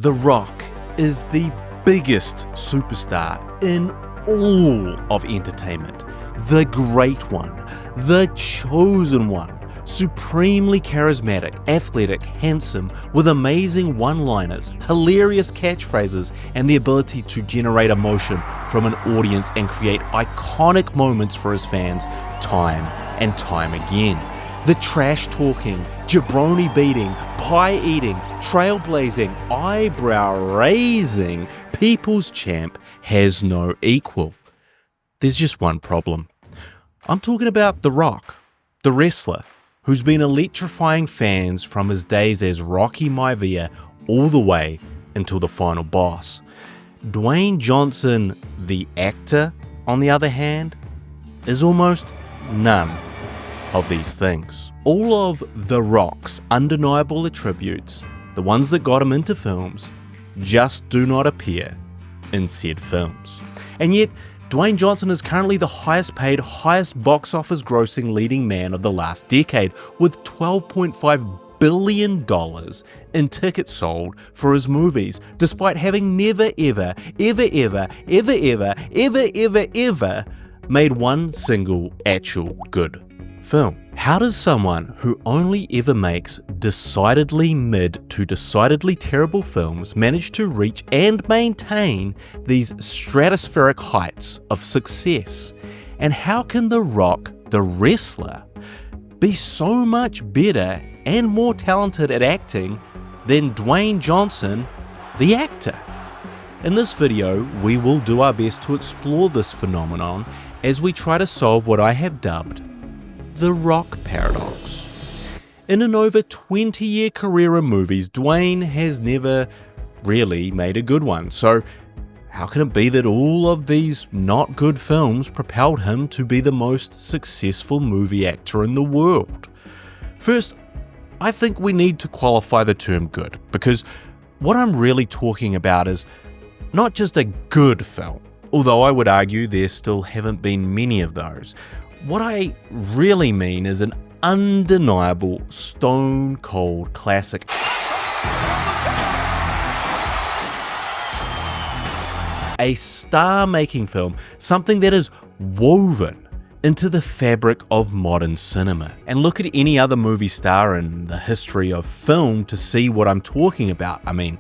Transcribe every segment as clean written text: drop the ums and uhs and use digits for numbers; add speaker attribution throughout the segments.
Speaker 1: The Rock is the biggest superstar in all of entertainment. The Great One, the Chosen One, supremely charismatic, athletic, handsome, with amazing one-liners, hilarious catchphrases, and the ability to generate emotion from an audience and create iconic moments for his fans time and time again. The trash-talking, jabroni-beating, pie-eating, trailblazing, eyebrow-raising people's champ has no equal. There's just one problem. I'm talking about The Rock, the wrestler, who's been electrifying fans from his days as Rocky Maivia all the way until the final boss. Dwayne Johnson, the actor, on the other hand, is almost none of these things. All of The Rock's undeniable attributes, the ones that got him into films, just do not appear in said films. And yet, Dwayne Johnson is currently the highest paid, highest box office grossing leading man of the last decade, with $12.5 billion in tickets sold for his movies, despite having never ever made one single actual good film. How does someone who only ever makes decidedly mid to decidedly terrible films manage to reach and maintain these stratospheric heights of success? And how can The Rock, the wrestler, be so much better and more talented at acting than Dwayne Johnson, the actor? In this video, we will do our best to explore this phenomenon as we try to solve what I have dubbed the Rock Paradox. In an over 20-year career in movies, Dwayne has never really made a good one. So how can it be that all of these not good films propelled him to be the most successful movie actor in the world? First, I think we need to qualify the term good, because what I'm really talking about is not just a good film, although I would argue there still haven't been many of those. What I really mean is an undeniable, stone-cold classic. A star-making film, something that is woven into the fabric of modern cinema. And look at any other movie star in the history of film to see what I'm talking about. I mean,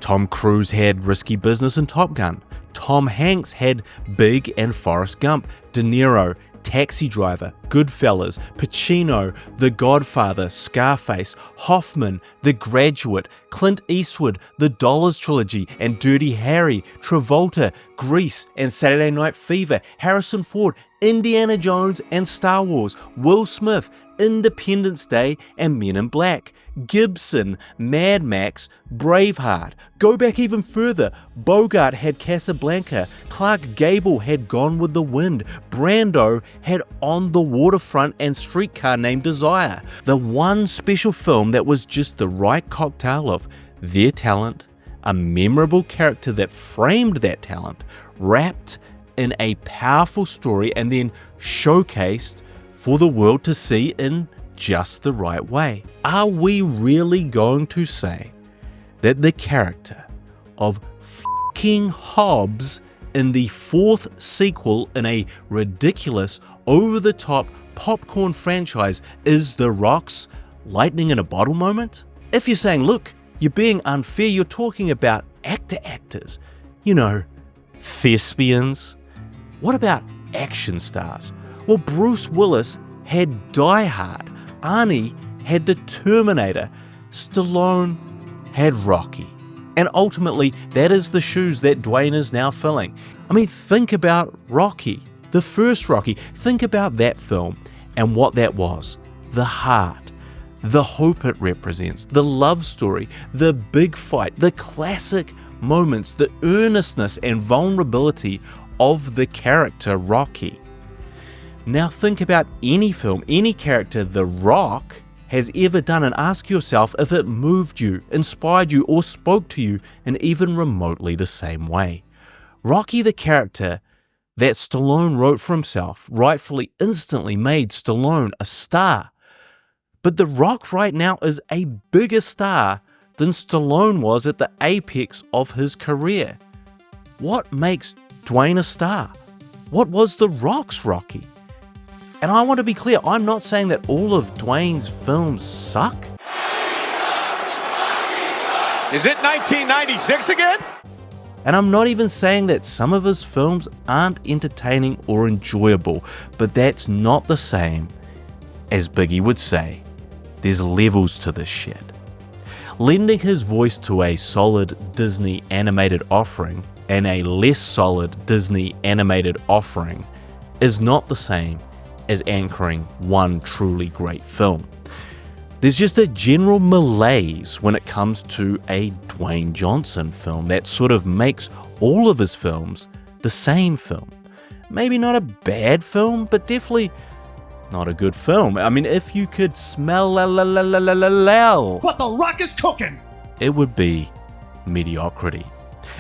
Speaker 1: Tom Cruise had Risky Business and Top Gun. Tom Hanks had Big and Forrest Gump. De Niro, Taxi Driver, Goodfellas, Pacino, The Godfather, Scarface, Hoffman, The Graduate, Clint Eastwood, The Dollars Trilogy and Dirty Harry, Travolta, Grease and Saturday Night Fever, Harrison Ford, Indiana Jones and Star Wars, Will Smith, Independence Day and Men in Black, Gibson, Mad Max, Braveheart. Go back even further, Bogart had Casablanca, Clark Gable had Gone with the Wind, Brando had On the Waterfront and Streetcar Named Desire. The one special film that was just the right cocktail of their talent, a memorable character that framed that talent, wrapped in a powerful story and then showcased for the world to see in just the right way. Are we really going to say that the character of f***ing Hobbs in the fourth sequel in a ridiculous, over-the-top popcorn franchise is The Rock's lightning in a bottle moment? If you're saying, look, you're being unfair, you're talking about actors, you know, thespians. What about action stars? Well, Bruce Willis had Die Hard, Arnie had The Terminator, Stallone had Rocky. And ultimately, that is the shoes that Dwayne is now filling. I mean, think about Rocky, the first Rocky. Think about that film and what that was. The heart, the hope it represents, the love story, the big fight, the classic moments, the earnestness and vulnerability of the character Rocky. Now think about any film, any character The Rock has ever done and ask yourself if it moved you, inspired you, or spoke to you in even remotely the same way. Rocky, the character that Stallone wrote for himself, rightfully instantly made Stallone a star. But The Rock right now is a bigger star than Stallone was at the apex of his career. What makes Dwayne a star? What was The Rock's Rocky? And I want to be clear, I'm not saying that all of Dwayne's films suck.
Speaker 2: Is it 1996 again?
Speaker 1: And I'm not even saying that some of his films aren't entertaining or enjoyable, but that's not the same as Biggie would say. There's levels to this shit. Lending his voice to a solid Disney animated offering and a less solid Disney animated offering is not the same as anchoring one truly great film. There's just a general malaise when it comes to a Dwayne Johnson film that sort of makes all of his films the same film. Maybe not a bad film, but definitely not a good film. I mean, if you could smell what
Speaker 3: The Rock is cooking,
Speaker 1: it would be mediocrity.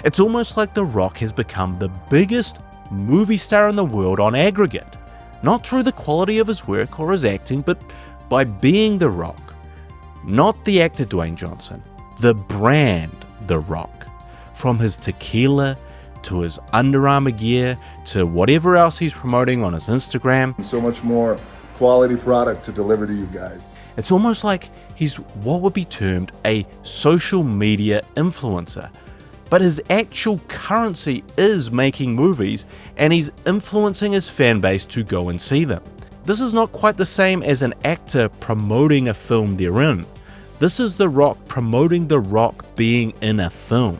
Speaker 1: It's almost like The Rock has become the biggest movie star in the world on aggregate, not through the quality of his work or his acting, but by being The Rock. Not the actor Dwayne Johnson, the brand The Rock. From his tequila to his Under Armour gear to whatever else he's promoting on his Instagram.
Speaker 4: So much more quality product to deliver to you guys.
Speaker 1: It's almost like he's what would be termed a social media influencer. But his actual currency is making movies, and he's influencing his fan base to go and see them. This is not quite the same as an actor promoting a film they're in. This is The Rock promoting The Rock being in a film.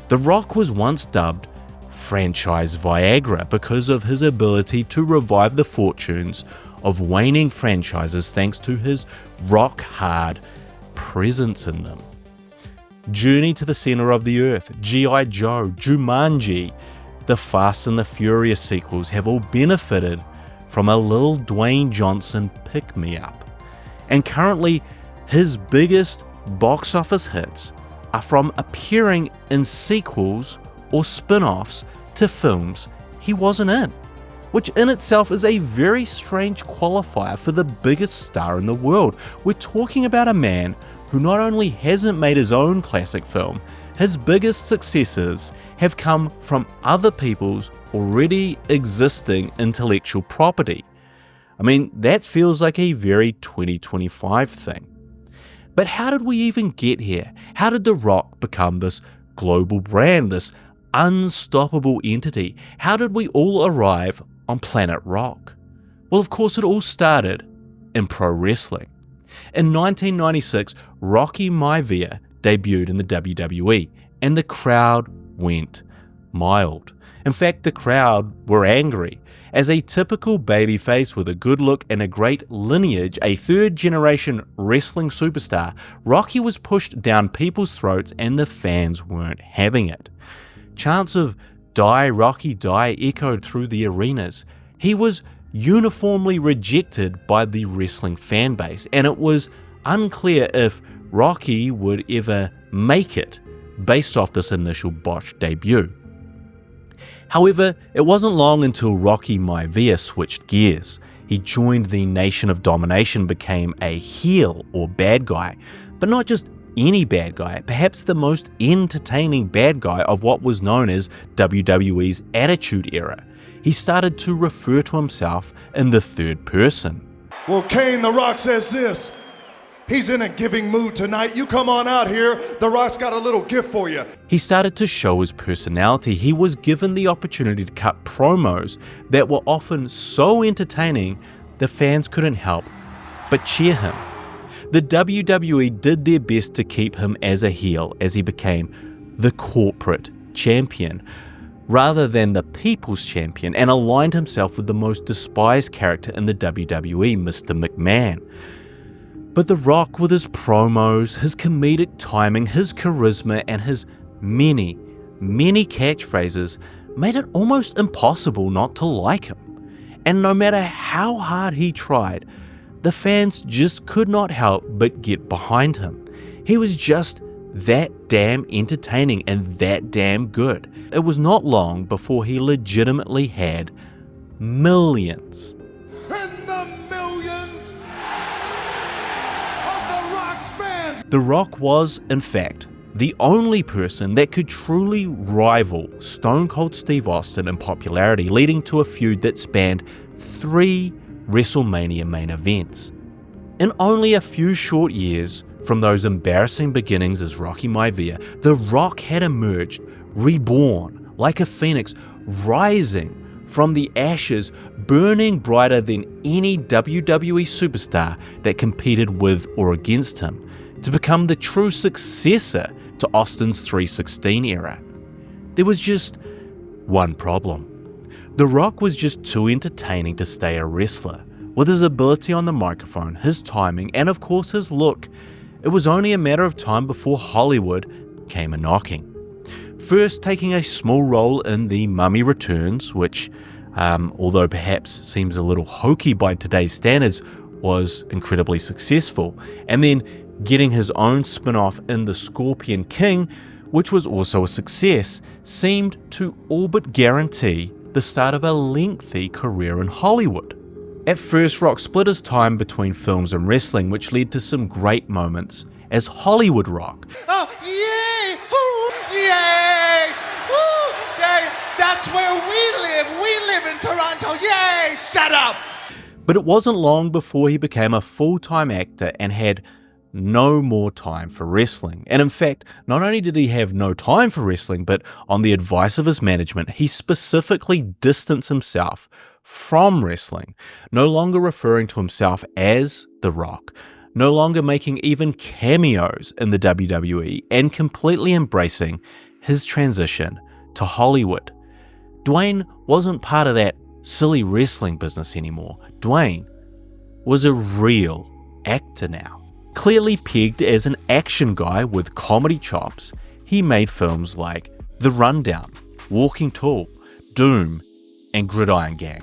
Speaker 1: The Rock was once dubbed franchise Viagra because of his ability to revive the fortunes of waning franchises thanks to his rock-hard presence in them. Journey to the Center of the Earth, G.I. Joe, Jumanji, the Fast and the Furious sequels have all benefited from a little Dwayne Johnson pick-me-up. And currently, his biggest box office hits are from appearing in sequels or spin-offs to films he wasn't in, which in itself is a very strange qualifier for the biggest star in the world. We're talking about a man who not only hasn't made his own classic film, his biggest successes have come from other people's already existing intellectual property. I mean, that feels like a very 2025 thing. But how did we even get here? How did The Rock become this global brand, this unstoppable entity? How did we all arrive on Planet Rock? Well, of course, it all started in pro wrestling. In 1996, Rocky Maivia debuted in the WWE, and the crowd went mild. In fact, the crowd were angry. As a typical babyface with a good look and a great lineage, a third-generation wrestling superstar, Rocky was pushed down people's throats and the fans weren't having it. Chants of "Die Rocky Die" echoed through the arenas. He was uniformly rejected by the wrestling fan base, and it was unclear if Rocky would ever make it based off this initial botched debut. However, it wasn't long until Rocky Maivia switched gears. He joined the Nation of Domination, became a heel or bad guy, but not just any bad guy, perhaps the most entertaining bad guy of what was known as WWE's Attitude Era. He started to refer to himself in the third person.
Speaker 3: Well, Kane The Rock says this. He's in a giving mood tonight. You come on out here. The Rock's got a little gift for you.
Speaker 1: He started to show his personality. He was given the opportunity to cut promos that were often so entertaining the fans couldn't help but cheer him. The WWE did their best to keep him as a heel as he became the corporate champion rather than the people's champion, and aligned himself with the most despised character in the WWE, Mr. McMahon. But The Rock, with his promos, his comedic timing, his charisma, and his many catchphrases, made it almost impossible not to like him. And no matter how hard he tried, the fans just could not help but get behind him. He was just that damn entertaining and that damn good. It was not long before he legitimately had millions.
Speaker 3: And the millions of The Rock's fans
Speaker 1: The Rock was, in fact, the only person that could truly rival Stone Cold Steve Austin in popularity, leading to a feud that spanned 3 WrestleMania main events. In only a few short years from those embarrassing beginnings as Rocky Maivia, The Rock had emerged, reborn, like a phoenix, rising from the ashes, burning brighter than any WWE superstar that competed with or against him, to become the true successor to Austin's 316 era. There was just one problem. The Rock was just too entertaining to stay a wrestler. With his ability on the microphone, his timing, and of course his look, it was only a matter of time before Hollywood came a-knocking. First taking a small role in The Mummy Returns, which, although perhaps seems a little hokey by today's standards, was incredibly successful, and then getting his own spin-off in The Scorpion King, which was also a success, seemed to all but guarantee the start of a lengthy career in Hollywood. At first, Rock split his time between films and wrestling, which led to some great moments as Hollywood Rock.
Speaker 5: Oh, yay! Ooh, yay! Ooh, yay! That's where we live! We live in Toronto! Yay! Shut up!
Speaker 1: But it wasn't long before he became a full-time actor and had no more time for wrestling. And in fact, not only did he have no time for wrestling, but on the advice of his management, he specifically distanced himself from wrestling, no longer referring to himself as The Rock, no longer making even cameos in the WWE, and completely embracing his transition to Hollywood. Dwayne wasn't part of that silly wrestling business anymore. Dwayne was a real actor now. Clearly pegged as an action guy with comedy chops, he made films like The Rundown, Walking Tall, Doom, and Gridiron Gang,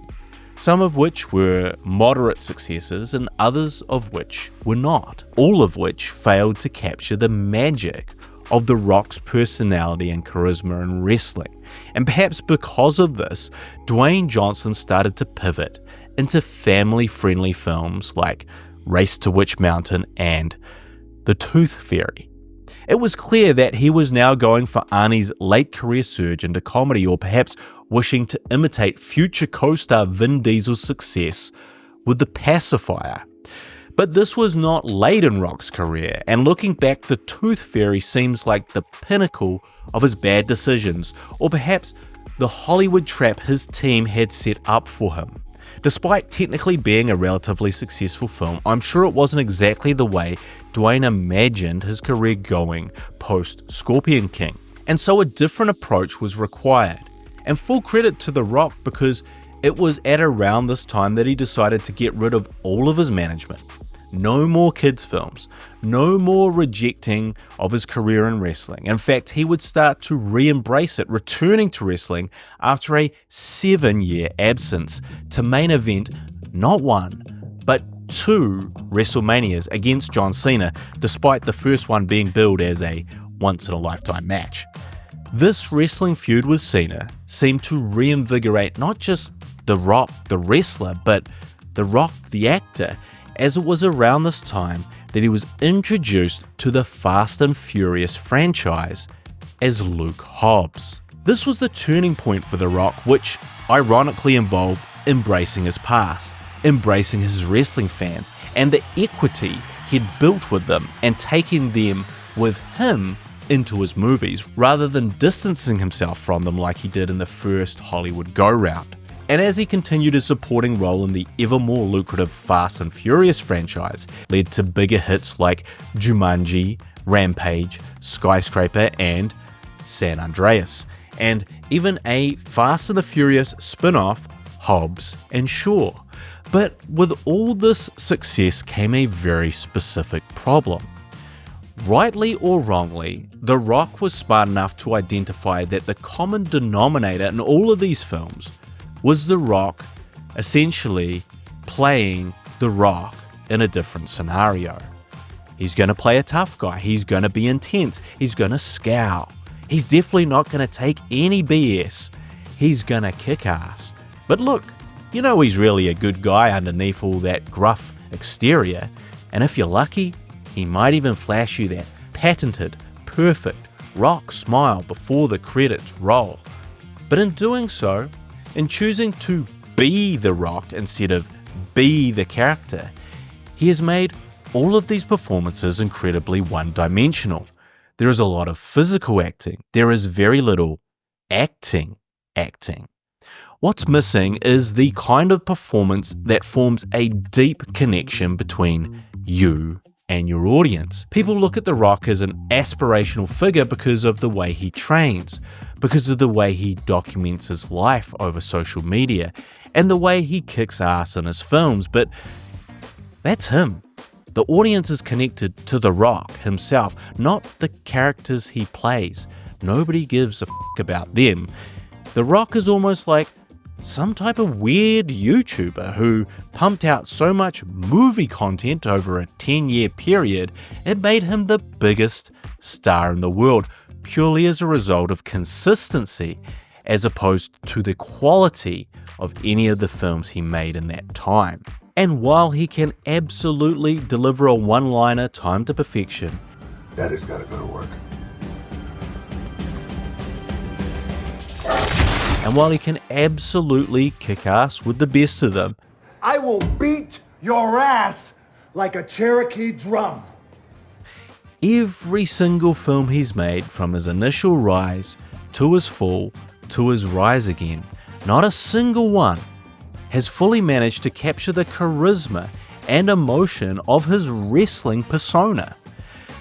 Speaker 1: some of which were moderate successes and others of which were not, all of which failed to capture the magic of The Rock's personality and charisma in wrestling. And perhaps because of this, Dwayne Johnson started to pivot into family-friendly films like Race to Witch Mountain and The Tooth Fairy. It was clear that he was now going for Arnie's late career surge into comedy, or perhaps wishing to imitate future co-star Vin Diesel's success with The Pacifier. But this was not late in Rock's career, and looking back, The Tooth Fairy seems like the pinnacle of his bad decisions, or perhaps the Hollywood trap his team had set up for him. Despite technically being a relatively successful film, I'm sure it wasn't exactly the way Dwayne imagined his career going post-Scorpion King, and so a different approach was required. And full credit to The Rock, because it was at around this time that he decided to get rid of all of his management. No more kids films, no more rejecting of his career in wrestling. In fact, he would start to re-embrace it, returning to wrestling after a 7-year absence to main event not 1, but 2 WrestleManias against John Cena, despite the first one being billed as a once-in-a-lifetime match. This wrestling feud with Cena seemed to reinvigorate not just The Rock, the wrestler, but The Rock, the actor, as it was around this time that he was introduced to the Fast and Furious franchise as Luke Hobbs. This was the turning point for The Rock, which ironically involved embracing his past, embracing his wrestling fans, and the equity he'd built with them, and taking them with him into his movies, rather than distancing himself from them like he did in the first Hollywood go-round. And as he continued his supporting role in the ever more lucrative Fast and Furious franchise, led to bigger hits like Jumanji, Rampage, Skyscraper, and San Andreas, and even a Fast and the Furious spin-off, Hobbs and Shaw. But with all this success came a very specific problem. Rightly or wrongly, The Rock was smart enough to identify that the common denominator in all of these films was The Rock essentially playing The Rock in a different scenario. He's going to play a tough guy, he's going to be intense, he's going to scowl, he's definitely not going to take any BS, he's going to kick ass. But look, you know he's really a good guy underneath all that gruff exterior, and if you're lucky, He might even flash you that patented, perfect Rock smile before the credits roll. But in doing so, in choosing to be The Rock instead of be the character, he has made all of these performances incredibly one-dimensional. There is a lot of physical acting. There is very little acting. What's missing is the kind of performance that forms a deep connection between you and your audience. People look at The Rock as an aspirational figure because of the way he trains, because of the way he documents his life over social media, and the way he kicks ass in his films, but that's him. The audience is connected to The Rock himself, not the characters he plays. Nobody gives a f*** about them. The Rock is almost like some type of weird YouTuber who pumped out so much movie content over a 10-year period, it made him the biggest star in the world, purely as a result of consistency, as opposed to the quality of any of the films he made in that time. And while he can absolutely deliver a one-liner timed to perfection,
Speaker 4: Daddy's gotta go to work.
Speaker 1: and while he can absolutely kick ass with the best of them,
Speaker 3: I will beat your ass like a Cherokee drum.
Speaker 1: every single film he's made, from his initial rise to his fall to his rise again, not a single one has fully managed to capture the charisma and emotion of his wrestling persona.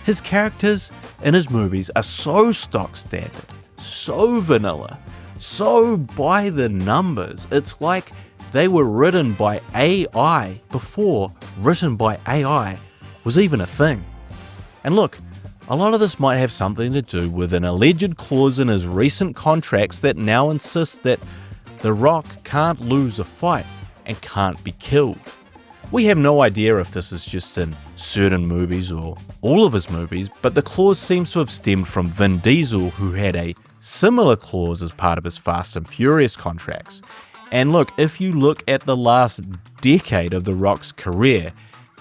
Speaker 1: His characters in his movies are so stock standard, so vanilla, so by the numbers. It's like they were written by AI before written by AI was even a thing. And look, a lot of this might have something to do with an alleged clause in his recent contracts that now insists that The Rock can't lose a fight and can't be killed. We have no idea if this is just in certain movies or all of his movies, but the clause seems to have stemmed from Vin Diesel, who had a similar clause as part of his Fast and Furious contracts. And look, if you look at the last decade of The Rock's career,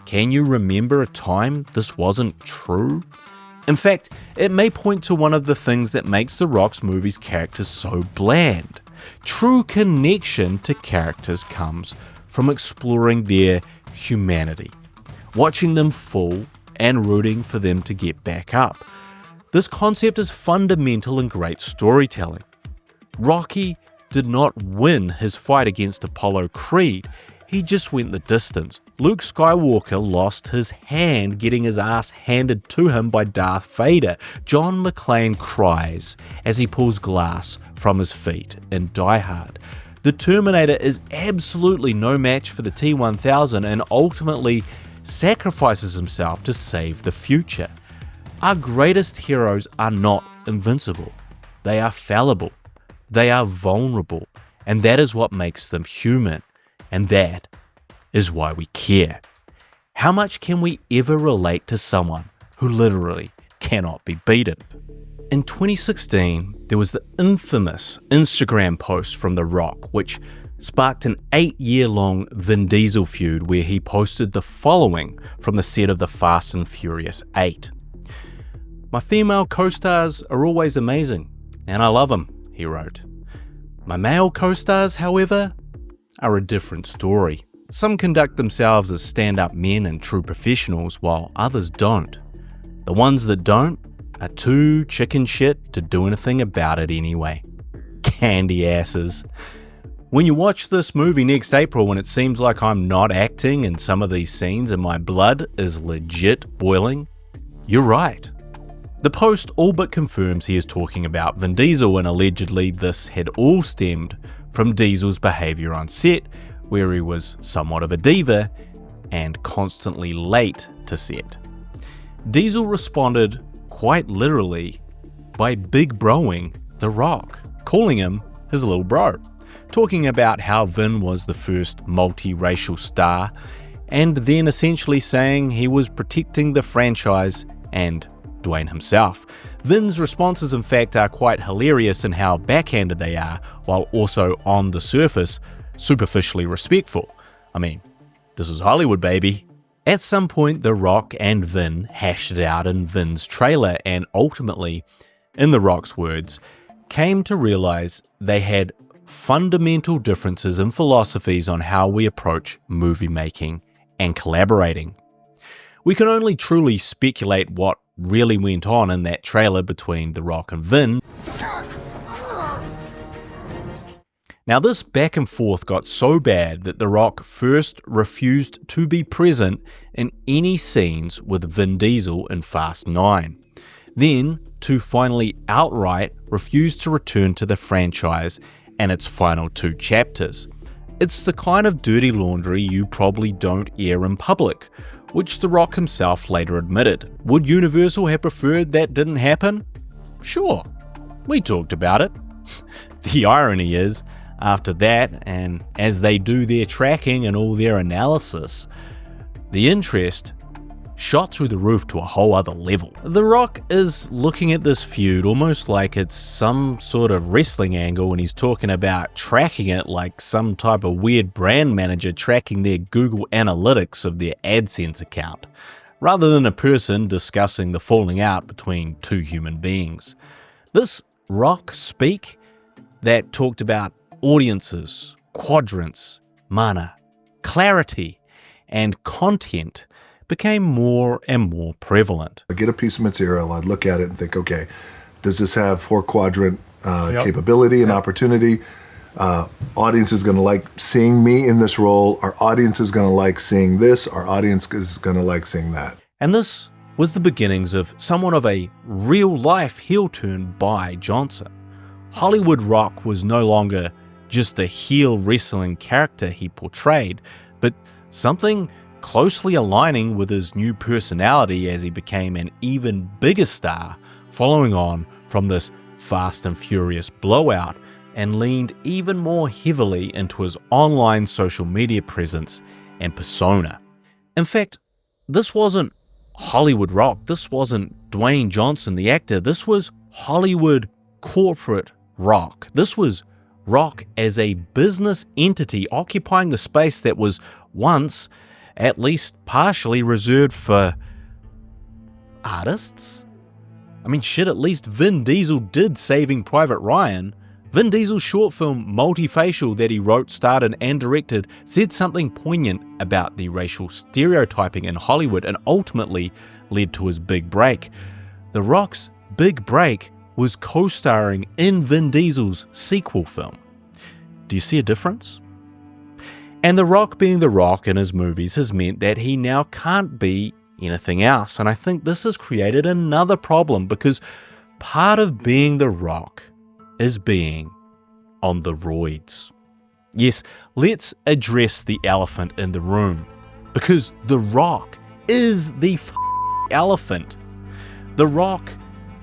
Speaker 1: can you remember a time this wasn't true? In fact, it may point to one of the things that makes The Rock's movies' characters so bland. True connection to characters comes from exploring their humanity, watching them fall and rooting for them to get back up. This concept is fundamental in great storytelling. Rocky did not win his fight against Apollo Creed, he just went the distance. Luke Skywalker lost his hand getting his ass handed to him by Darth Vader. John McClane cries as he pulls glass from his feet in Die Hard. The Terminator is absolutely no match for the T-1000 and ultimately sacrifices himself to save the future. Our greatest heroes are not invincible. They are fallible. They are vulnerable. And that is what makes them human. And that is why we care. How much can we ever relate to someone who literally cannot be beaten? In 2016, there was the infamous Instagram post from The Rock, which sparked an 8-year-long Vin Diesel feud where he posted the following from the set of the Fast and Furious 8. "My female co-stars are always amazing, and I love them," he wrote. "My male co-stars, however, are a different story. Some conduct themselves as stand-up men and true professionals, while others don't. The ones that don't are too chicken shit to do anything about it anyway. Candy asses." When you watch this movie next April and it seems like I'm not acting in some of these scenes and my blood is legit boiling, you're right. The post all but confirms he is talking about Vin Diesel, and allegedly this had all stemmed from Diesel's behaviour on set, where he was somewhat of a diva and constantly late to set. Diesel responded quite literally by big broing The Rock, calling him his little bro, talking about how Vin was the first multiracial star, and then essentially saying he was protecting the franchise and Dwayne himself. Vin's responses, in fact, are quite hilarious in how backhanded they are, while also on the surface superficially respectful. I mean, this is Hollywood, baby. At some point, The Rock and Vin hashed it out in Vin's trailer and ultimately, in The Rock's words, came to realize they had fundamental differences in philosophies on how we approach movie making and collaborating. We can only truly speculate what really went on in that trailer between The Rock and Vin. Now, this back and forth got so bad that The Rock first refused to be present in any scenes with Vin Diesel in Fast 9. Then, to finally outright refuse to return to the franchise and its final 2 chapters. It's the kind of dirty laundry you probably don't air in public, which The Rock himself later admitted. Would Universal have preferred that didn't happen? Sure, we talked about it. The irony is, after that, and as they do their tracking and all their analysis, the interest shot through the roof to a whole other level. The Rock is looking at this feud almost like it's some sort of wrestling angle, and he's talking about tracking it like some type of weird brand manager tracking their Google Analytics of their AdSense account, rather than a person discussing the falling out between 2 human beings. This Rock speak that talked about audiences, quadrants, mana, clarity, and content became more and more prevalent.
Speaker 4: I get a piece of material, I'd look at it and think, okay, does this have 4-quadrant capability and opportunity? Audience is going to like seeing me in this role. Our audience is going to like seeing this. Our audience is going to like seeing that.
Speaker 1: And this was the beginnings of somewhat of a real-life heel turn by Johnson. Hollywood Rock was no longer just a heel wrestling character he portrayed, but something closely aligning with his new personality as he became an even bigger star, following on from this Fast and Furious blowout, and leaned even more heavily into his online social media presence and persona. In fact, this wasn't Hollywood Rock, this wasn't Dwayne Johnson the actor, this was Hollywood corporate Rock. This was Rock as a business entity occupying the space that was once, at least partially, reserved for artists? I mean, shit, at least Vin Diesel did Saving Private Ryan. Vin Diesel's short film Multifacial that he wrote, starred and directed said something poignant about the racial stereotyping in Hollywood and ultimately led to his big break. The Rock's big break was co-starring in Vin Diesel's sequel film. Do you see a difference? And The Rock being The Rock in his movies has meant that he now can't be anything else, and I think this has created another problem because part of being The Rock is being on the roids. Yes, let's address the elephant in the room, because The Rock is the elephant. The Rock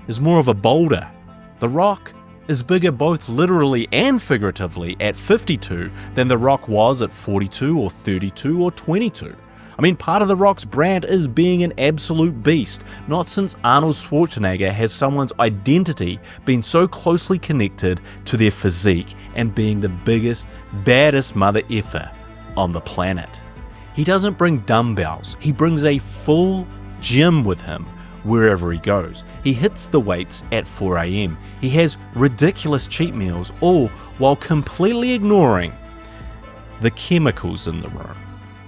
Speaker 1: is more of a boulder. The Rock is bigger both literally and figuratively at 52 than The Rock was at 42 or 32 or 22. I mean, part of The Rock's brand is being an absolute beast. Not since Arnold Schwarzenegger has someone's identity been so closely connected to their physique and being the biggest, baddest mother effer on the planet. He doesn't bring dumbbells, he brings a full gym with him wherever he goes. He hits the weights at 4 a.m. He has ridiculous cheat meals, all while completely ignoring the chemicals in the room.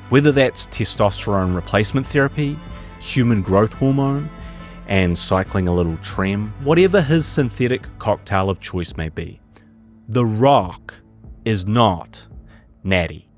Speaker 1: Whether that's testosterone replacement therapy, human growth hormone, and cycling a little trem, whatever his synthetic cocktail of choice may be, The Rock is not natty.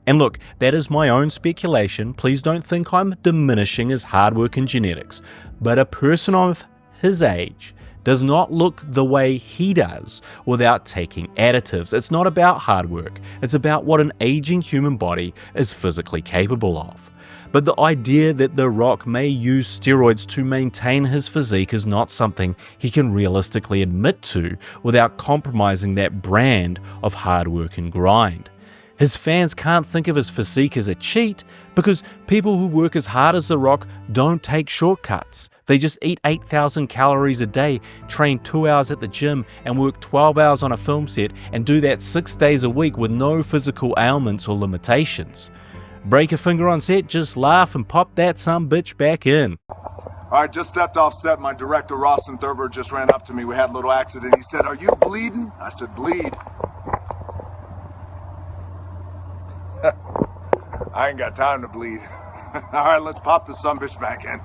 Speaker 1: And look, that is my own speculation. Please don't think I'm diminishing his hard work and genetics, but a person of his age does not look the way he does without taking additives. It's not about hard work, it's about what an aging human body is physically capable of. But the idea that The Rock may use steroids to maintain his physique is not something he can realistically admit to without compromising that brand of hard work and grind. His fans can't think of his physique as a cheat because people who work as hard as The Rock don't take shortcuts. They just eat 8,000 calories a day, train 2 hours at the gym, and work 12 hours on a film set and do that 6 days a week with no physical ailments or limitations. Break a finger on set, just laugh and pop that sumbitch back in.
Speaker 6: All right, just stepped off set. My director, Rawson Thurber, just ran up to me. We had a little accident. He said, "Are you bleeding?" I said, "Bleed? I ain't got time to bleed." All right, let's pop the sumbitch back in.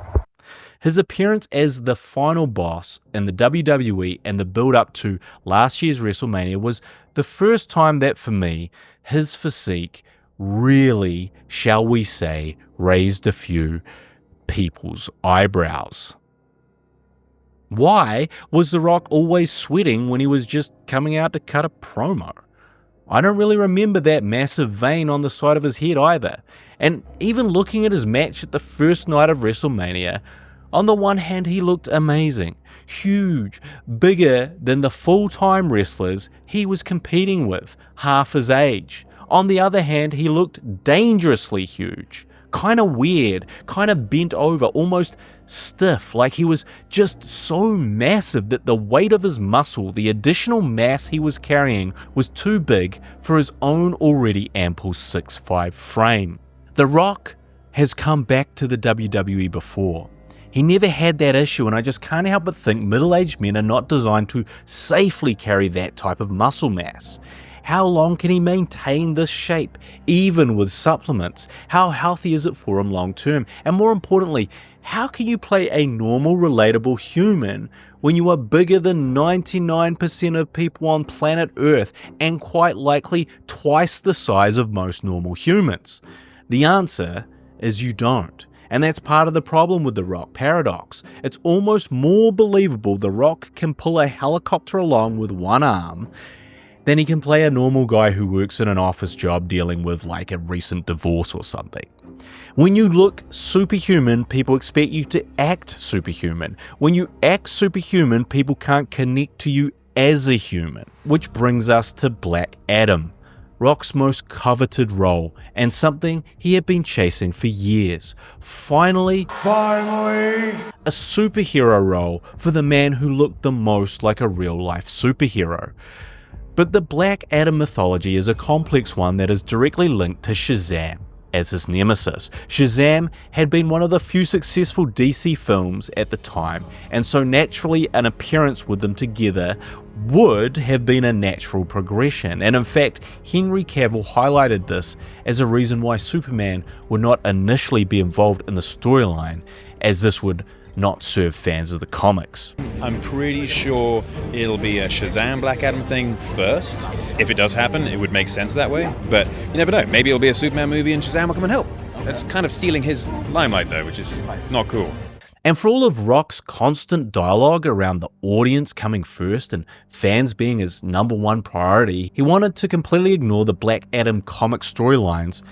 Speaker 1: His appearance as the final boss in the WWE and the build-up to last year's WrestleMania was the first time that, for me, his physique really, shall we say, raised a few people's eyebrows. Why was The Rock always sweating when he was just coming out to cut a promo? I don't really remember that massive vein on the side of his head either. And even looking at his match at the first night of WrestleMania, on the one hand he looked amazing, huge, bigger than the full-time wrestlers he was competing with, half his age. On the other hand, he looked dangerously huge, kind of weird, kind of bent over, almost stiff, like he was just so massive that the weight of his muscle, the additional mass he was carrying, was too big for his own already ample 6'5" frame. The Rock has come back to the WWE before. He never had that issue, and I just can't help but think middle-aged men are not designed to safely carry that type of muscle mass. How long can he maintain this shape, even with supplements? How healthy is it for him long term? And more importantly, how can you play a normal, relatable human when you are bigger than 99% of people on planet Earth and quite likely twice the size of most normal humans? The answer is you don't. And that's part of the problem with the Rock paradox. It's almost more believable The Rock can pull a helicopter along with one arm than he can play a normal guy who works in an office job dealing with like a recent divorce or something. When you look superhuman, people expect you to act superhuman. When you act superhuman, people can't connect to you as a human. Which brings us to Black Adam, Rock's most coveted role, and something he had been chasing for years. Finally, a superhero role for the man who looked the most like a real-life superhero. But the Black Adam mythology is a complex one that is directly linked to Shazam as his nemesis. Shazam had been one of the few successful DC films at the time, and so naturally an appearance with them together would have been a natural progression. And in fact, Henry Cavill highlighted this as a reason why Superman would not initially be involved in the storyline, as this would not serve fans of the comics.
Speaker 7: I'm pretty sure it'll be a Shazam Black Adam thing first. If it does happen, it would make sense that way, but you never know. Maybe it'll be a Superman movie and Shazam will come and help. That's kind of stealing his limelight though, which is not cool.
Speaker 1: And for all of Rock's constant dialogue around the audience coming first and fans being his #1 priority, he wanted to completely ignore the Black Adam comic storylines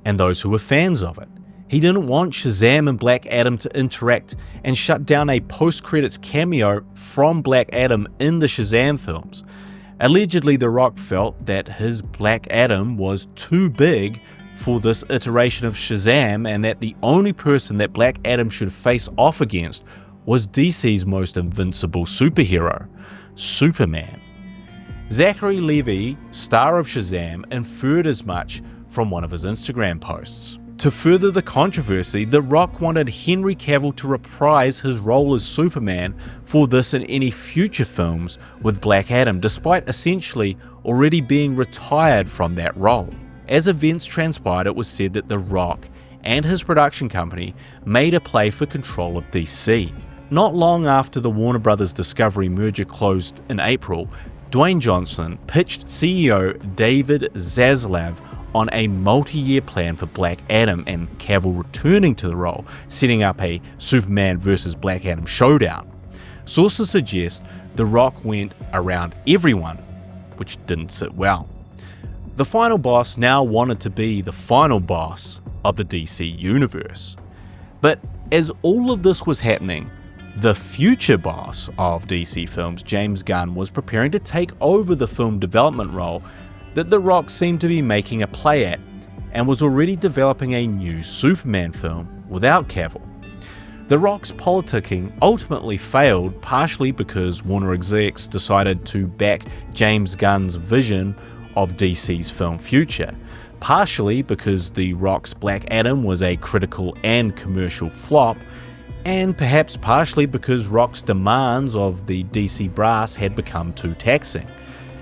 Speaker 1: and those who were fans of it. He didn't want Shazam and Black Adam to interact and shut down a post-credits cameo from Black Adam in the Shazam films. Allegedly, The Rock felt that his Black Adam was too big for this iteration of Shazam, and that the only person that Black Adam should face off against was DC's most invincible superhero, Superman. Zachary Levi, star of Shazam, inferred as much from one of his Instagram posts. To further the controversy, The Rock wanted Henry Cavill to reprise his role as Superman for this and any future films with Black Adam, despite essentially already being retired from that role. As events transpired, it was said that The Rock and his production company made a play for control of DC. Not long after the Warner Bros. Discovery merger closed in April, Dwayne Johnson pitched CEO David Zaslav on a multi-year plan for Black Adam and Cavill returning to the role, setting up a Superman vs. Black Adam showdown. Sources suggest The Rock went around everyone, which didn't sit well. The final boss now wanted to be the final boss of the DC universe. But as all of this was happening, the future boss of DC films, James Gunn, was preparing to take over the film development role that The Rock seemed to be making a play at, and was already developing a new Superman film without Cavill. The Rock's politicking ultimately failed, partially because Warner execs decided to back James Gunn's vision of DC's film future. partially because The Rock's Black Adam was a critical and commercial flop, and perhaps partially because Rock's demands of the DC brass had become too taxing.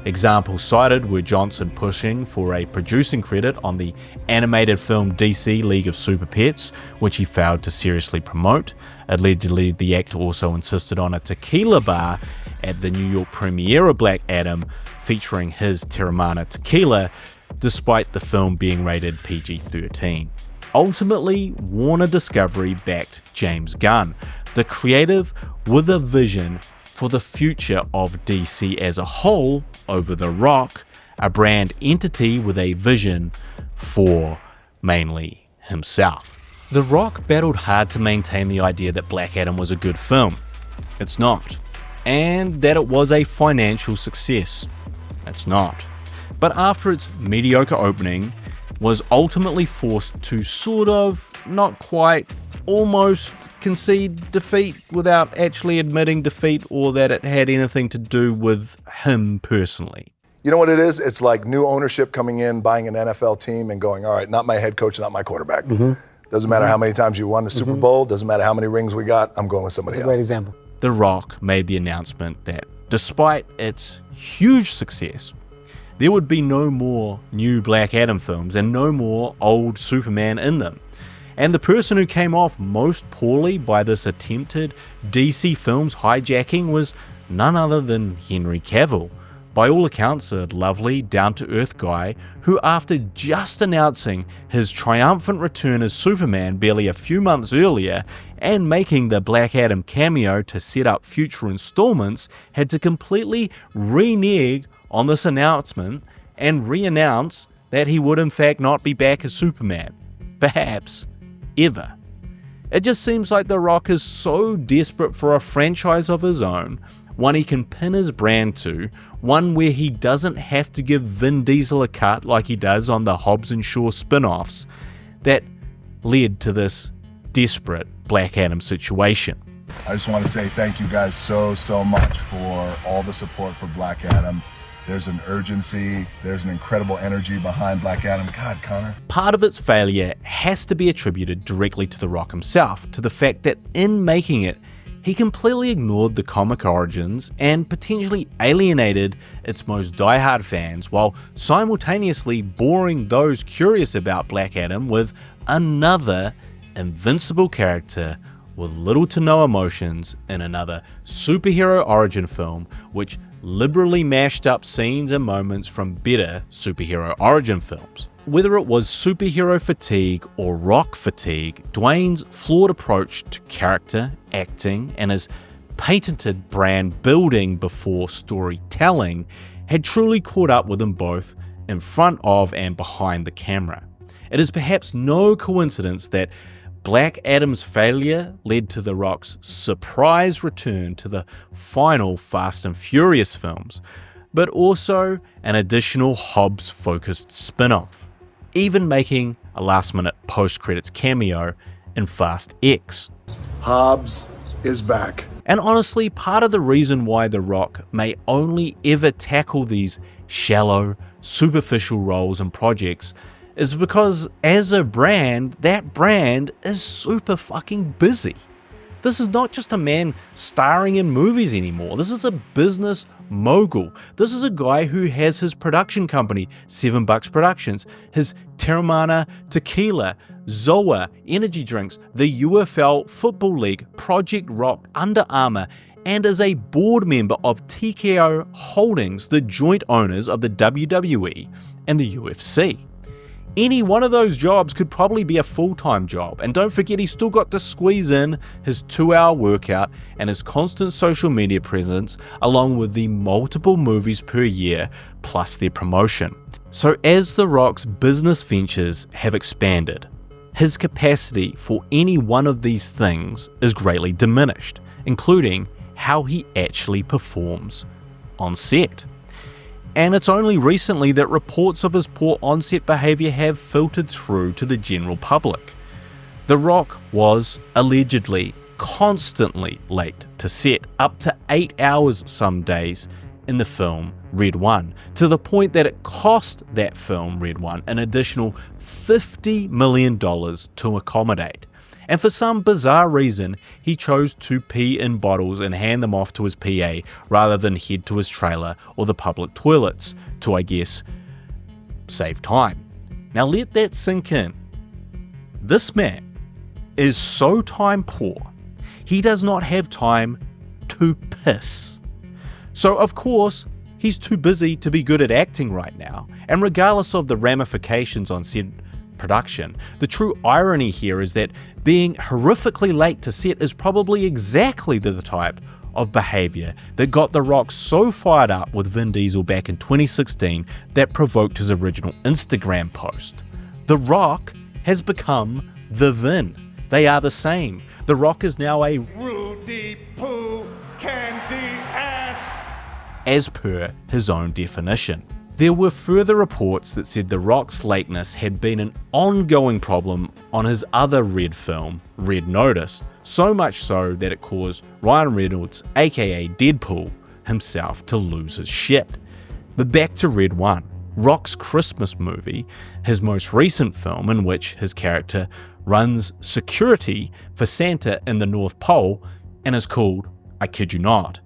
Speaker 1: Examples cited were Johnson pushing for a producing credit on the animated film DC League of Super Pets, which he failed to seriously promote. Allegedly, the actor also insisted on a tequila bar at the New York premiere of Black Adam featuring his Terramana tequila, despite the film being rated PG-13. Ultimately, Warner Discovery backed James Gunn, the creative with a vision for the future of DC as a whole over The Rock, a brand entity with a vision for mainly himself. The Rock battled hard to maintain the idea that Black Adam was a good film. It's not. And that it was a financial success. It's not. But after its mediocre opening, was ultimately forced to sort of, not quite, almost concede defeat without actually admitting defeat or that it had anything to do with him personally.
Speaker 4: You know what it is? It's like new ownership coming in, buying an NFL team and going, all right, not my head coach, not my quarterback. Doesn't matter how many times you won the Super Bowl, doesn't matter how many rings we got, I'm going with somebody else.
Speaker 8: That's a great example.
Speaker 1: The Rock made the announcement that despite its huge success, there would be no more new Black Adam films and no more old Superman in them. And the person who came off most poorly by this attempted DC Films hijacking was none other than Henry Cavill, by all accounts a lovely, down-to-earth guy who, after just announcing his triumphant return as Superman barely a few months earlier and making the Black Adam cameo to set up future installments, had to completely renege on this announcement and re-announce that he would in fact not be back as Superman. Perhaps ever. It just seems like The Rock is so desperate for a franchise of his own, one he can pin his brand to, one where he doesn't have to give Vin Diesel a cut like he does on the Hobbs and Shaw spin-offs, that led to this desperate Black Adam situation.
Speaker 6: I just want to say thank you guys so much for all the support for Black Adam. There's an urgency, there's an incredible energy behind Black Adam. God, Connor.
Speaker 1: Part of its failure has to be attributed directly to The Rock himself, to the fact that in making it, he completely ignored the comic origins and potentially alienated its most diehard fans while simultaneously boring those curious about Black Adam with another invincible character with little to no emotions in another superhero origin film which liberally mashed up scenes and moments from better superhero origin films. Whether it was superhero fatigue or Rock fatigue, Dwayne's flawed approach to character, acting, and his patented brand building before storytelling had truly caught up with them both in front of and behind the camera. It is perhaps no coincidence that Black Adam's failure led to The Rock's surprise return to the final Fast and Furious films, but also an additional Hobbs-focused spin-off, even making a last-minute post-credits cameo in Fast X.
Speaker 6: Hobbs is back.
Speaker 1: And honestly, part of the reason why The Rock may only ever tackle these shallow, superficial roles and projects is because as a brand, that brand is super fucking busy. This is not just a man starring in movies anymore. This is a business mogul. This is a guy who has his production company, $7 Productions, his Terramana Tequila, Zoa energy drinks, the UFL Football League, Project Rock, Under Armour, and is a board member of TKO Holdings, the joint owners of the WWE and the UFC. Any one of those jobs could probably be a full-time job, and don't forget he's still got to squeeze in his 2-hour workout and his constant social media presence along with the multiple movies per year plus their promotion. So as The Rock's business ventures have expanded, his capacity for any one of these things is greatly diminished, including how he actually performs on set. And it's only recently that reports of his poor on-set behaviour have filtered through to the general public. The Rock was allegedly constantly late to set, up to 8 hours some days, in the film Red One, to the point that it cost that film Red One an additional $50 million to accommodate. And for some bizarre reason, he chose to pee in bottles and hand them off to his PA rather than head to his trailer or the public toilets to, I guess, save time. Now let that sink in. This man is so time poor, he does not have time to piss. So of course, he's too busy to be good at acting right now, and regardless of the ramifications on said production, the true irony here is that being horrifically late to set is probably exactly the type of behaviour that got The Rock so fired up with Vin Diesel back in 2016 that provoked his original Instagram post. The Rock has become the Vin. They are the same. The Rock is now a
Speaker 3: Rudy Poo Candy Ass.
Speaker 1: as per his own definition. There were further reports that said The Rock's lateness had been an ongoing problem on his other Red film, Red Notice, so much so that it caused Ryan Reynolds, aka Deadpool, himself to lose his shit. But back to Red One, Rock's Christmas movie, his most recent film in which his character runs security for Santa in the North Pole and is called, I kid you not,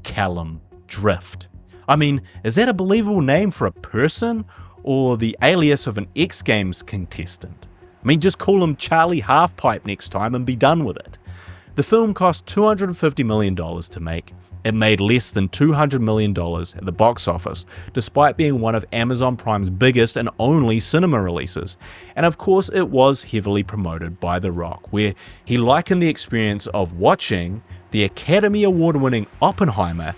Speaker 1: Callum Drift. I mean, is that a believable name for a person or the alias of an X Games contestant? I mean, just call him Charlie Halfpipe next time and be done with it. The film cost $250 million to make. It made less than $200 million at the box office, despite being one of Amazon Prime's biggest and only cinema releases. And of course, it was heavily promoted by The Rock, where he likened the experience of watching the Academy Award-winning Oppenheimer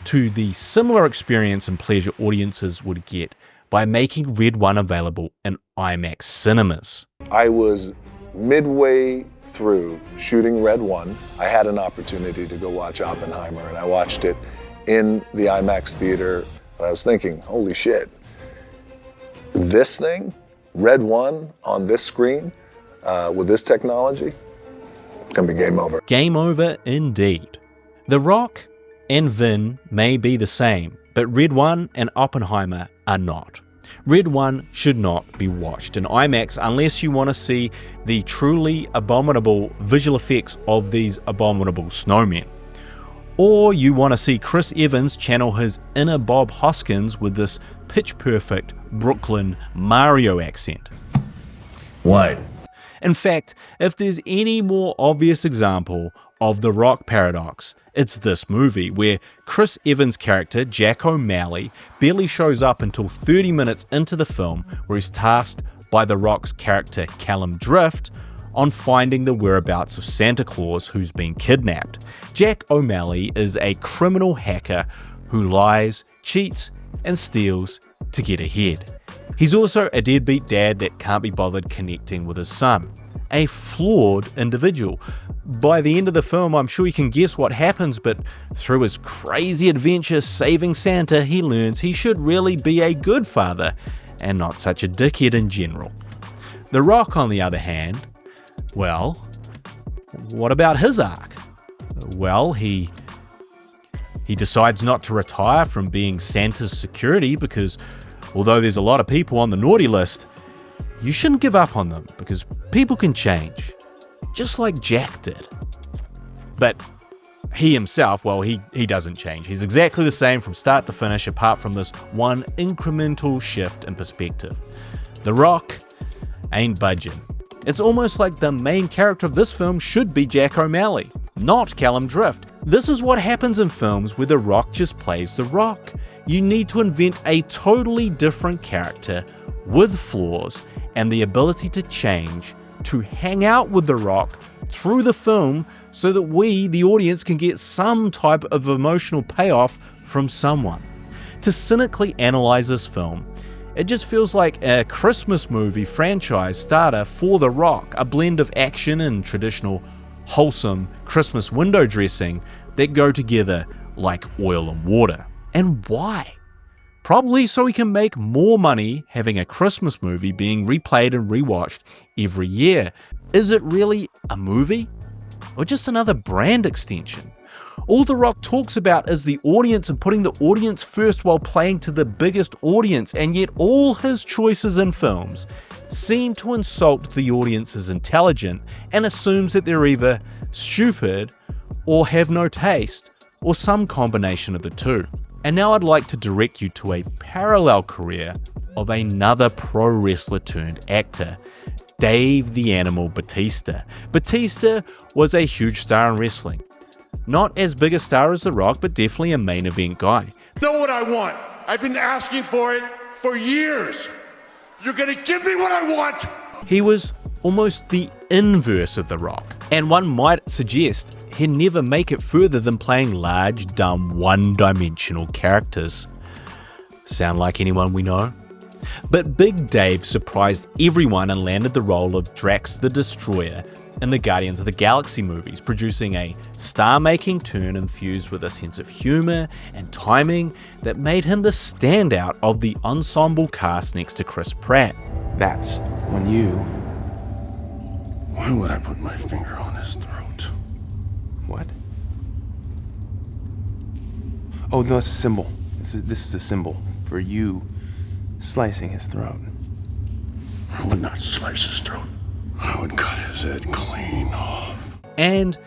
Speaker 1: to the similar experience and pleasure audiences would get by making Red One available in IMAX cinemas.
Speaker 6: I was midway through shooting Red One. I had an opportunity to go watch Oppenheimer, and I watched it in the IMAX theater. And I was thinking, holy shit, this thing, Red One on this screen, with this technology, it's gonna be game over.
Speaker 1: Game over indeed. The Rock and Vin may be the same, but Red One and Oppenheimer are not. Red One should not be watched in IMAX unless you want to see the truly abominable visual effects of these abominable snowmen. Or you want to see Chris Evans channel his inner Bob Hoskins with this pitch-perfect Brooklyn Mario accent.
Speaker 8: What?
Speaker 1: In fact, if there's any more obvious example of the Rock paradox, it's this movie, where Chris Evans' character, Jack O'Malley, barely shows up until 30 minutes into the film, where he's tasked by The Rock's character, Callum Drift, on finding the whereabouts of Santa Claus who's been kidnapped. Jack O'Malley is a criminal hacker who lies, cheats, and steals to get ahead. He's also a deadbeat dad that can't be bothered connecting with his son. A flawed individual. By the end of the film, I'm sure you can guess what happens, but through his crazy adventure saving Santa, he learns he should really be a good father and not such a dickhead in general. The Rock, on the other hand, well, what about his arc? Well, he decides not to retire from being Santa's security because although there's a lot of people on the naughty list, you shouldn't give up on them because people can change, just like Jack did. But he himself, well, he doesn't change. He's exactly the same from start to finish, apart from this one incremental shift in perspective. The Rock ain't budging. It's almost like the main character of this film should be Jack O'Malley, not Callum Drift. This is what happens in films where The Rock just plays The Rock. You need to invent a totally different character with flaws and the ability to change, to hang out with The Rock through the film so that we, the audience, can get some type of emotional payoff from someone. To cynically analyze this film, it just feels like a Christmas movie franchise starter for The Rock, a blend of action and traditional wholesome Christmas window dressing that go together like oil and water. And why? Probably so he can make more money having a Christmas movie being replayed and rewatched every year. Is it really a movie? Or just another brand extension? All The Rock talks about is the audience and putting the audience first while playing to the biggest audience, and yet all his choices in films seem to insult the audience's intelligence and assumes that they're either stupid or have no taste, or some combination of the two. And now I'd like to direct you to a parallel career of another pro wrestler turned actor, Dave the Animal Batista. Batista was a huge star in wrestling. Not as big a star as The Rock, but definitely a main event guy.
Speaker 3: Know what I want. I've been asking for it for years. You're gonna give me what I want.
Speaker 1: He was almost the inverse of The Rock, and one might suggest he'd never make it further than playing large, dumb, one-dimensional characters. Sound like anyone we know? But Big Dave surprised everyone and landed the role of Drax the Destroyer in the Guardians of the Galaxy movies, producing a star-making turn infused with a sense of humor and timing that made him the standout of the ensemble cast next to Chris Pratt.
Speaker 9: That's when you...
Speaker 3: Why would I put my finger on his throat?
Speaker 9: What? Oh, no, it's a symbol. This is a symbol for you slicing his throat.
Speaker 3: I would not slice his throat. I would cut his head clean off.
Speaker 1: And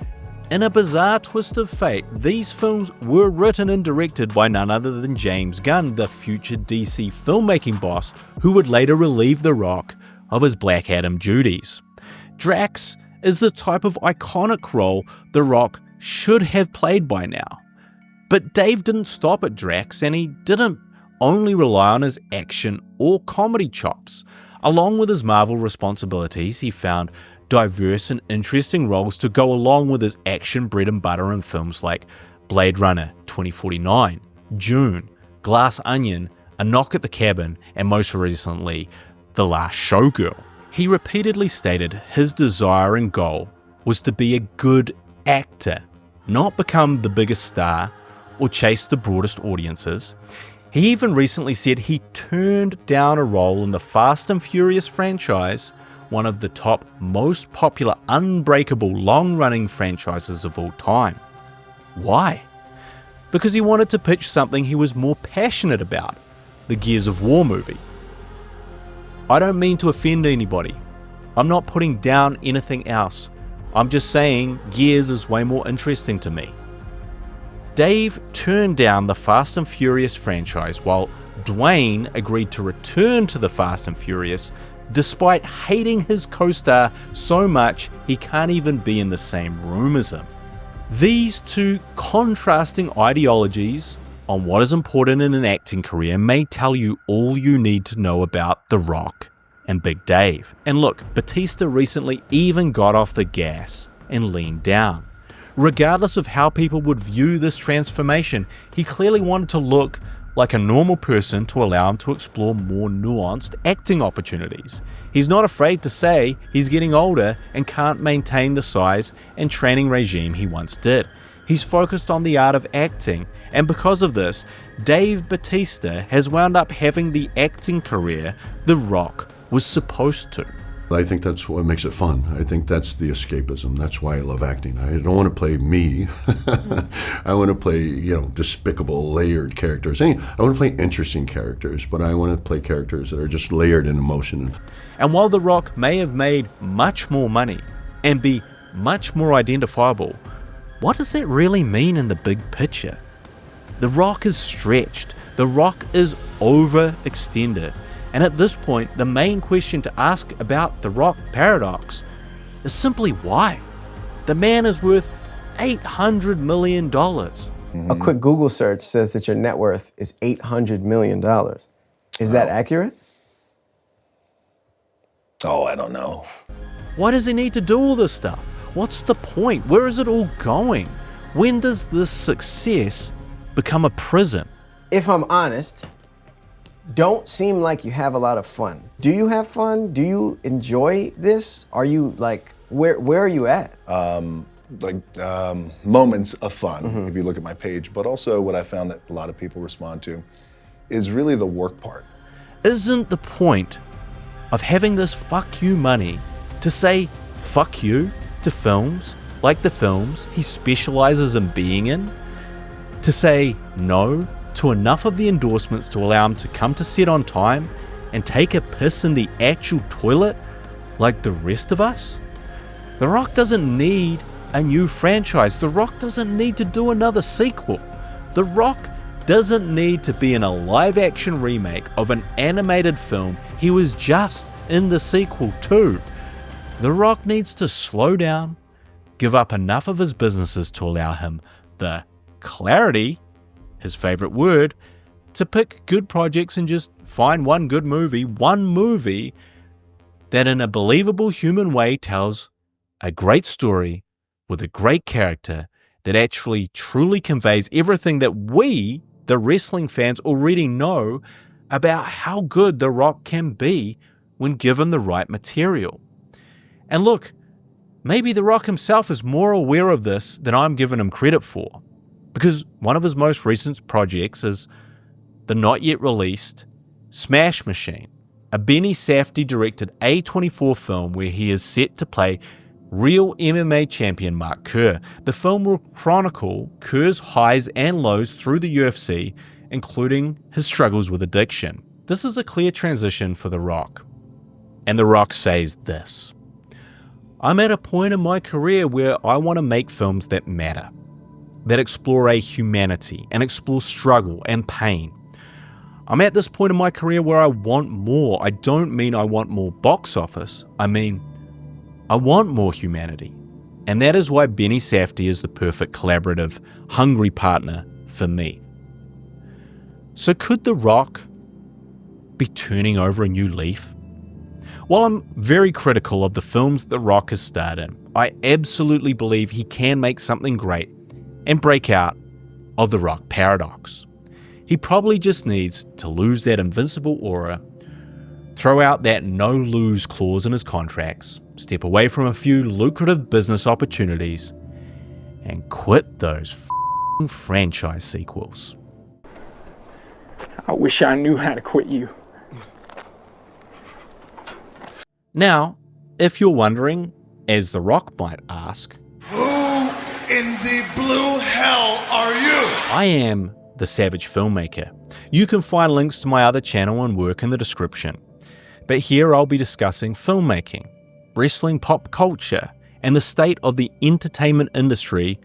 Speaker 1: in a bizarre twist of fate, these films were written and directed by none other than James Gunn, the future DC filmmaking boss, who would later relieve The Rock of his Black Adam duties. Drax is the type of iconic role The Rock should have played by now. But Dave didn't stop at Drax, and he didn't only rely on his action or comedy chops. Along with his Marvel responsibilities, he found diverse and interesting roles to go along with his action bread and butter in films like Blade Runner 2049, June, Glass Onion, A Knock at the Cabin, and most recently, The Last Showgirl. He repeatedly stated his desire and goal was to be a good actor, not become the biggest star or chase the broadest audiences. He even recently said he turned down a role in the Fast and Furious franchise, one of the top most popular unbreakable long-running franchises of all time. Why? Because he wanted to pitch something he was more passionate about, the Gears of War movie. I don't mean to offend anybody. I'm not putting down anything else. I'm just saying Gears is way more interesting to me. Dave turned down the Fast and Furious franchise while Dwayne agreed to return to the Fast and Furious despite hating his co-star so much he can't even be in the same room as him. These two contrasting ideologies on what is important in an acting career may tell you all you need to know about The Rock and Big Dave. And look, Batista recently even got off the gas and leaned down. Regardless of how people would view this transformation, he clearly wanted to look like a normal person to allow him to explore more nuanced acting opportunities. He's not afraid to say he's getting older and can't maintain the size and training regime he once did. He's focused on the art of acting, and because of this, Dave Batista has wound up having the acting career The Rock was supposed to.
Speaker 10: I think that's what makes it fun. I think that's the escapism. That's why I love acting. I don't want to play me. I want to play, despicable, layered characters. I want to play interesting characters, but I want to play characters that are just layered in emotion.
Speaker 1: And while The Rock may have made much more money and be much more identifiable, what does that really mean in the big picture? The Rock is stretched. The Rock is overextended. And at this point, the main question to ask about the Rock paradox is simply why? The man is worth $800 million.
Speaker 11: A quick Google search says that your net worth is $800 million. Is that accurate?
Speaker 6: Oh, I don't know.
Speaker 1: Why does he need to do all this stuff? What's the point? Where is it all going? When does this success become a prison?
Speaker 11: If I'm honest, don't seem like you have a lot of fun. Do you have fun? Do you enjoy this? Are you like, where are you at?
Speaker 6: Moments of fun, if you look at my page, but also what I found that a lot of people respond to is really the work part.
Speaker 1: Isn't the point of having this fuck you money to say fuck you to films, like the films he specializes in being in, to say no to enough of the endorsements to allow him to come to set on time and take a piss in the actual toilet like the rest of us? The Rock doesn't need a new franchise. The Rock doesn't need to do another sequel. The Rock doesn't need to be in a live-action remake of an animated film he was just in the sequel to. The Rock needs to slow down, give up enough of his businesses to allow him the clarity, his favorite word, to pick good projects and just find one good movie, one movie that in a believable human way tells a great story with a great character that actually truly conveys everything that we, the wrestling fans, already know about how good The Rock can be when given the right material. And look, maybe The Rock himself is more aware of this than I'm giving him credit for, because one of his most recent projects is the not yet released Smash Machine, a Benny Safdie directed A24 film where he is set to play real MMA champion Mark Kerr. The film will chronicle Kerr's highs and lows through the UFC, including his struggles with addiction. This is a clear transition for The Rock. And The Rock says this: I'm at a point in my career where I want to make films that matter, that explore a humanity and explore struggle and pain. I'm at this point in my career where I want more. I don't mean I want more box office. I mean, I want more humanity. And that is why Benny Safdie is the perfect collaborative, hungry partner for me. So could The Rock be turning over a new leaf? While I'm very critical of the films The Rock has starred in, I absolutely believe he can make something great and break out of the Rock paradox. He probably just needs to lose that invincible aura, throw out that no-lose clause in his contracts, step away from a few lucrative business opportunities, and quit those f***ing franchise sequels.
Speaker 12: I wish I knew how to quit you.
Speaker 1: Now, if you're wondering, as The Rock might ask,
Speaker 3: Who in the blue hell are you?
Speaker 1: I am the ISAZH filmmaker. You can find links to my other channel and work in the description. But here I'll be discussing filmmaking, wrestling pop culture, and the state of the entertainment industry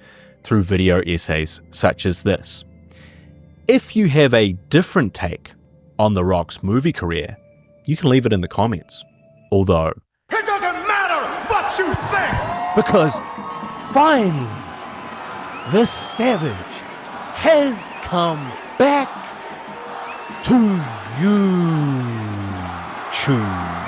Speaker 1: through video essays such as this. If you have a different take on The Rock's movie career, you can leave it in the comments. Although,
Speaker 3: It doesn't matter what you think!
Speaker 1: because finally, the Savage has come back to YouTube.